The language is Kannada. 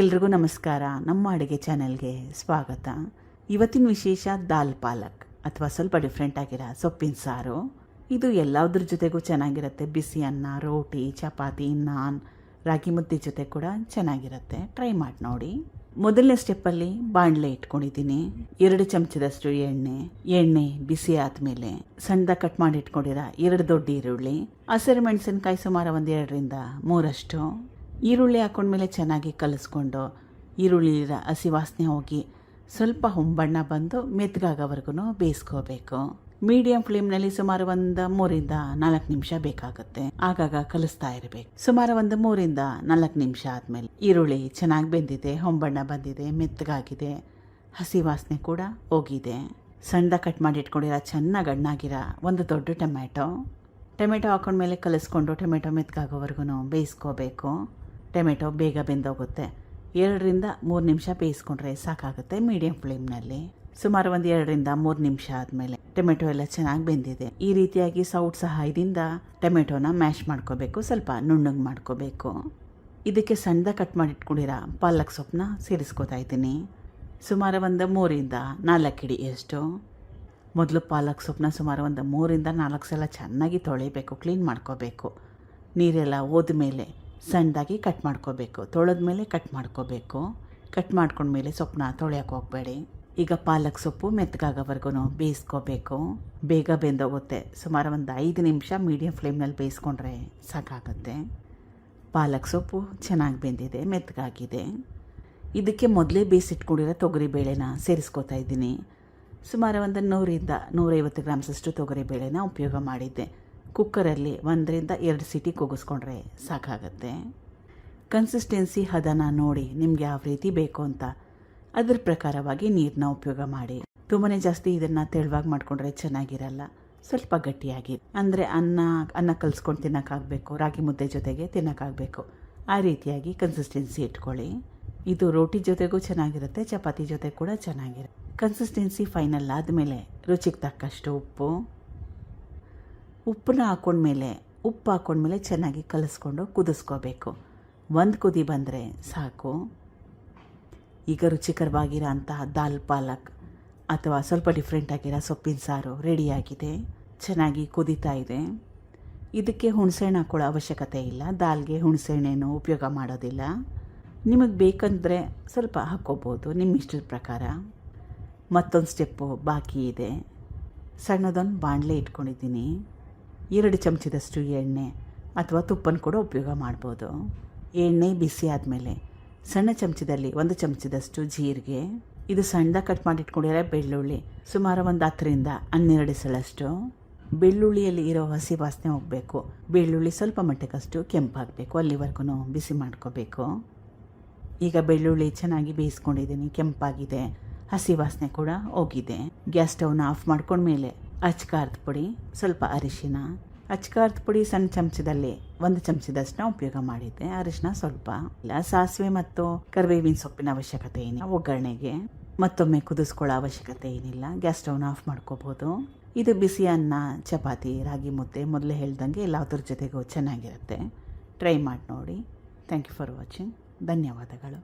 ಎಲ್ರಿಗೂ ನಮಸ್ಕಾರ. ನಮ್ಮ ಅಡುಗೆ ಚಾನೆಲ್ಗೆ ಸ್ವಾಗತ. ಇವತ್ತಿನ ವಿಶೇಷ ದಾಲ್ ಪಾಲಕ್ ಅಥವಾ ಸ್ವಲ್ಪ ಡಿಫ್ರೆಂಟ್ ಆಗಿರೋ ಸೊಪ್ಪಿನ ಸಾರು. ಇದು ಎಲ್ಲದ್ರ ಜೊತೆಗೂ ಚೆನ್ನಾಗಿರುತ್ತೆ. ಬಿಸಿ ಅನ್ನ, ರೋಟಿ, ಚಪಾತಿ, ನಾನ್, ರಾಗಿ ಮುದ್ದೆ ಜೊತೆ ಕೂಡ ಚೆನ್ನಾಗಿರುತ್ತೆ. ಟ್ರೈ ಮಾಡಿ ನೋಡಿ. ಮೊದಲನೇ ಸ್ಟೆಪ್ಪಲ್ಲಿ ಬಾಣಲೆ ಇಟ್ಕೊಂಡಿದ್ದೀನಿ. 2 ಚಮಚದಷ್ಟು ಎಣ್ಣೆ ಬಿಸಿ ಆದಮೇಲೆ ಸಣ್ಣದಾಗಿ ಕಟ್ ಮಾಡಿ ಇಟ್ಕೊಂಡಿರೋ 2 ದೊಡ್ಡ ಈರುಳ್ಳಿ, ಹಸಿರು ಮೆಣಸಿನಕಾಯಿ ಸುಮಾರು 1 2ರಿಂದ 3 ಈರುಳ್ಳಿ ಹಾಕೊಂಡ್ಮೇಲೆ ಚೆನ್ನಾಗಿ ಕಲಿಸ್ಕೊಂಡು ಈರುಳ್ಳಿರ ಹಸಿ ವಾಸನೆ ಹೋಗಿ ಸ್ವಲ್ಪ ಹೊಂಬಣ್ಣ ಬಂದು ಮೆತ್ತಗಾಗೋವರೆಗೂ ಬೇಯಿಸ್ಕೋಬೇಕು. ಮೀಡಿಯಂ ಫ್ಲೇಮ್ನಲ್ಲಿ ಸುಮಾರು 3ರಿಂದ 4 ನಿಮಿಷ ಬೇಕಾಗುತ್ತೆ. ಆಗಾಗ ಕಲಿಸ್ತಾ ಇರಬೇಕು. ಸುಮಾರು 3ರಿಂದ 4 ನಿಮಿಷ ಆದಮೇಲೆ ಈರುಳ್ಳಿ ಚೆನ್ನಾಗಿ ಬೆಂದಿದೆ, ಹೊಂಬಣ್ಣ ಬಂದಿದೆ, ಮೆತ್ತಗಾಗಿದೆ, ಹಸಿ ವಾಸನೆ ಕೂಡ ಹೋಗಿದೆ. ಸಣ್ಣದಾಗಿ ಕಟ್ ಮಾಡಿ ಇಟ್ಕೊಂಡಿರೋ ಚೆನ್ನಾಗಿ ಹಣ್ಣಾಗಿರೋ 1 ದೊಡ್ಡ ಟೊಮೆಟೊ ಹಾಕೊಂಡ್ಮೇಲೆ ಕಲಿಸ್ಕೊಂಡು ಟೊಮೆಟೊ ಮೆತ್ತಗಾಗೋವರೆಗೂ ಬೇಯಿಸ್ಕೋಬೇಕು. ಟೊಮೆಟೊ ಬೇಗ ಬೆಂದೋಗುತ್ತೆ. 2ರಿಂದ 3 ನಿಮಿಷ ಬೇಯಿಸ್ಕೊಂಡ್ರೆ ಸಾಕಾಗುತ್ತೆ ಮೀಡಿಯಂ ಫ್ಲೇಮ್ನಲ್ಲಿ. ಸುಮಾರು 2ರಿಂದ 3 ನಿಮಿಷ ಆದಮೇಲೆ ಟೊಮೆಟೊ ಎಲ್ಲ ಚೆನ್ನಾಗಿ ಬೆಂದಿದೆ. ಈ ರೀತಿಯಾಗಿ ಸೌಟ್ ಸಹಾಯದಿಂದ ಟೊಮೆಟೊನ ಮ್ಯಾಶ್ ಮಾಡ್ಕೋಬೇಕು, ಸ್ವಲ್ಪ ನುಣ್ಣಗೆ ಮಾಡ್ಕೋಬೇಕು. ಇದಕ್ಕೆ ಸಣ್ಣದಾಗಿ ಕಟ್ ಮಾಡಿ ಇಟ್ಕೊಂಡಿರೋ ಪಾಲಕ್ ಸೊಪ್ಪನ್ನ ಸೇರಿಸ್ಕೋತಾ ಇದ್ದೀನಿ. ಸುಮಾರು 3ರಿಂದ 4 ಹಿಡಿಯಷ್ಟು. ಮೊದಲು ಪಾಲಕ್ ಸೊಪ್ಪನ್ನ ಸುಮಾರು 3ರಿಂದ 4 ಸಲ ಚೆನ್ನಾಗಿ ತೊಳಿಬೇಕು, ಕ್ಲೀನ್ ಮಾಡ್ಕೋಬೇಕು. ನೀರೆಲ್ಲ ಹೋದ್ಮೇಲೆ ಸಣ್ಣದಾಗಿ ಕಟ್ ಮಾಡ್ಕೋಬೇಕು. ತೊಳೆದ್ಮೇಲೆ ಕಟ್ ಮಾಡ್ಕೋಬೇಕು. ಕಟ್ ಮಾಡ್ಕೊಂಡ್ಮೇಲೆ ಸೊಪ್ಪನ್ನ ತೊಳೆಯೋಕೆ ಹೋಗಬೇಡಿ. ಈಗ ಪಾಲಕ್ ಸೊಪ್ಪು ಮೆತ್ತಗಾಗೋವರೆಗೂ ಬೇಯಿಸ್ಕೋಬೇಕು. ಬೇಗ ಬೆಂದೋಗುತ್ತೆ. ಸುಮಾರು 5 ನಿಮಿಷ ಮೀಡಿಯಂ ಫ್ಲೇಮ್ನಲ್ಲಿ ಬೇಯಿಸ್ಕೊಂಡ್ರೆ ಸಾಕಾಗುತ್ತೆ. ಪಾಲಕ್ ಸೊಪ್ಪು ಚೆನ್ನಾಗಿ ಬೆಂದಿದೆ, ಮೆತ್ತಗಾಗಿದೆ. ಇದಕ್ಕೆ ಮೊದಲೇ ಬೇಯಿಸಿಟ್ಕೊಂಡಿರೋ ತೊಗರಿಬೇಳೆನ ಸೇರಿಸ್ಕೋತಾ ಇದ್ದೀನಿ. ಸುಮಾರು 100ರಿಂದ 150 ಗ್ರಾಮ್ಸಷ್ಟು ತೊಗರಿಬೇಳೆನ ಉಪಯೋಗ ಮಾಡಿದ್ದೆ. ಕುಕ್ಕರಲ್ಲಿ 1ರಿಂದ 2 ಸೀಟಿ ಕೂಗಿಸ್ಕೊಂಡ್ರೆ ಸಾಕಾಗುತ್ತೆ. ಕನ್ಸಿಸ್ಟೆನ್ಸಿ ಹದನ ನೋಡಿ ನಿಮ್ಗೆ ಯಾವ ರೀತಿ ಬೇಕು ಅಂತ ಅದ್ರ ಪ್ರಕಾರವಾಗಿ ನೀರನ್ನ ಉಪಯೋಗ ಮಾಡಿ. ತುಂಬಾ ಜಾಸ್ತಿ ಇದನ್ನು ತೆಳುವಾಗಿ ಮಾಡಿಕೊಂಡ್ರೆ ಚೆನ್ನಾಗಿರಲ್ಲ. ಸ್ವಲ್ಪ ಗಟ್ಟಿಯಾಗಿ ಅಂದರೆ ಅನ್ನ ಕಲಿಸ್ಕೊಂಡು ತಿನ್ನೋಕ್ಕಾಗಬೇಕು, ರಾಗಿ ಮುದ್ದೆ ಜೊತೆಗೆ ತಿನ್ನೋಕ್ಕಾಗಬೇಕು. ಆ ರೀತಿಯಾಗಿ ಕನ್ಸಿಸ್ಟೆನ್ಸಿ ಇಟ್ಕೊಳ್ಳಿ. ಇದು ರೋಟಿ ಜೊತೆಗೂ ಚೆನ್ನಾಗಿರುತ್ತೆ, ಚಪಾತಿ ಜೊತೆ ಕೂಡ ಚೆನ್ನಾಗಿರುತ್ತೆ. ಕನ್ಸಿಸ್ಟೆನ್ಸಿ ಫೈನಲ್ ಆದಮೇಲೆ ರುಚಿಗೆ ತಕ್ಕಷ್ಟು ಉಪ್ಪನ್ನ ಹಾಕ್ಕೊಂಡ್ಮೇಲೆ ಚೆನ್ನಾಗಿ ಕಲಿಸ್ಕೊಂಡು ಕುದಿಸ್ಕೋಬೇಕು. 1 ಕುದಿ ಬಂದರೆ ಸಾಕು. ಈಗ ರುಚಿಕರವಾಗಿರೋ ಅಂತಹ ದಾಲ್ ಪಾಲಕ್ ಅಥವಾ ಸ್ವಲ್ಪ ಡಿಫ್ರೆಂಟ್ ಆಗಿರೋ ಸೊಪ್ಪಿನ ಸಾರು ರೆಡಿಯಾಗಿದೆ. ಚೆನ್ನಾಗಿ ಕುದೀತಾ ಇದೆ. ಇದಕ್ಕೆ ಹುಣಸೆಹಣ್ಣು ಹಾಕೊಳ್ಳೋ ಅವಶ್ಯಕತೆ ಇಲ್ಲ. ದಾಲ್ಗೆ ಹುಣಸೆಹಣ್ಣೇನು ಉಪಯೋಗ ಮಾಡೋದಿಲ್ಲ. ನಿಮಗೆ ಬೇಕಂದರೆ ಸ್ವಲ್ಪ ಹಾಕ್ಕೋಬೋದು, ನಿಮ್ಮ ಇಷ್ಟದ ಪ್ರಕಾರ. ಮತ್ತೊಂದು ಸ್ಟೆಪ್ಪು ಬಾಕಿ ಇದೆ. ಸಣ್ಣದೊಂದು ಬಾಣಲೆ ಇಟ್ಕೊಂಡಿದ್ದೀನಿ. 2 ಚಮಚದಷ್ಟು ಎಣ್ಣೆ ಅಥವಾ ತುಪ್ಪನ ಕೂಡ ಉಪಯೋಗ ಮಾಡ್ಬೋದು. ಎಣ್ಣೆ ಬಿಸಿ ಆದಮೇಲೆ ಸಣ್ಣ ಚಮಚದಲ್ಲಿ 1 ಚಮಚದಷ್ಟು ಜೀರಿಗೆ, ಇದು ಸಣ್ಣದಾಗಿ ಕಟ್ ಮಾಡಿ ಇಟ್ಕೊಂಡಿರೋ ಬೆಳ್ಳುಳ್ಳಿ, ಸುಮಾರು 10ರಿಂದ 12 ಎಸಳಷ್ಟು. ಬೆಳ್ಳುಳ್ಳಿಯಲ್ಲಿ ಇರೋ ಹಸಿ ವಾಸನೆ ಹೋಗಬೇಕು. ಬೆಳ್ಳುಳ್ಳಿ ಸ್ವಲ್ಪ ಮಟ್ಟಕ್ಕಷ್ಟು ಕೆಂಪಾಗಬೇಕು, ಅಲ್ಲಿವರೆಗೂ ಬಿಸಿ ಮಾಡ್ಕೋಬೇಕು. ಈಗ ಬೆಳ್ಳುಳ್ಳಿ ಚೆನ್ನಾಗಿ ಬೇಯಿಸ್ಕೊಂಡಿದ್ದೀನಿ, ಕೆಂಪಾಗಿದೆ, ಹಸಿ ವಾಸನೆ ಕೂಡ ಹೋಗಿದೆ. ಗ್ಯಾಸ್ ಸ್ಟವ್ನ ಆಫ್ ಮಾಡ್ಕೊಂಡ್ಮೇಲೆ ಅಚ್ಕಾರದ ಪುಡಿ, ಸ್ವಲ್ಪ ಅರಿಶಿನ, ಅಚ್ಕಾರದ ಪುಡಿ ಸಣ್ಣ ಚಮಚದಲ್ಲಿ 1 ಚಮಚದಷ್ಟು ಉಪಯೋಗ ಮಾಡಿದ್ದೆ. ಅರಿಶಿನ ಸ್ವಲ್ಪ ಇಲ್ಲ. ಸಾಸಿವೆ ಮತ್ತು ಕರಿಬೇವಿನ ಸೊಪ್ಪಿನ ಅವಶ್ಯಕತೆ ಏನಿಲ್ಲ ಒಗ್ಗರಣೆಗೆ. ಮತ್ತೊಮ್ಮೆ ಕುದಿಸ್ಕೊಳ್ಳೋ ಅವಶ್ಯಕತೆ ಏನಿಲ್ಲ. ಗ್ಯಾಸ್ ಸ್ಟವ್ನ ಆಫ್ ಮಾಡ್ಕೋಬೋದು. ಇದು ಬಿಸಿ ಅನ್ನ, ಚಪಾತಿ, ರಾಗಿ ಮುದ್ದೆ ಮೊದಲೇ ಹೇಳ್ದಂಗೆ ಎಲ್ಲದ್ರ ಜೊತೆಗೂ ಚೆನ್ನಾಗಿರುತ್ತೆ. ಟ್ರೈ ಮಾಡಿ ನೋಡಿ. Thank you for watching. ಧನ್ಯವಾದಗಳು.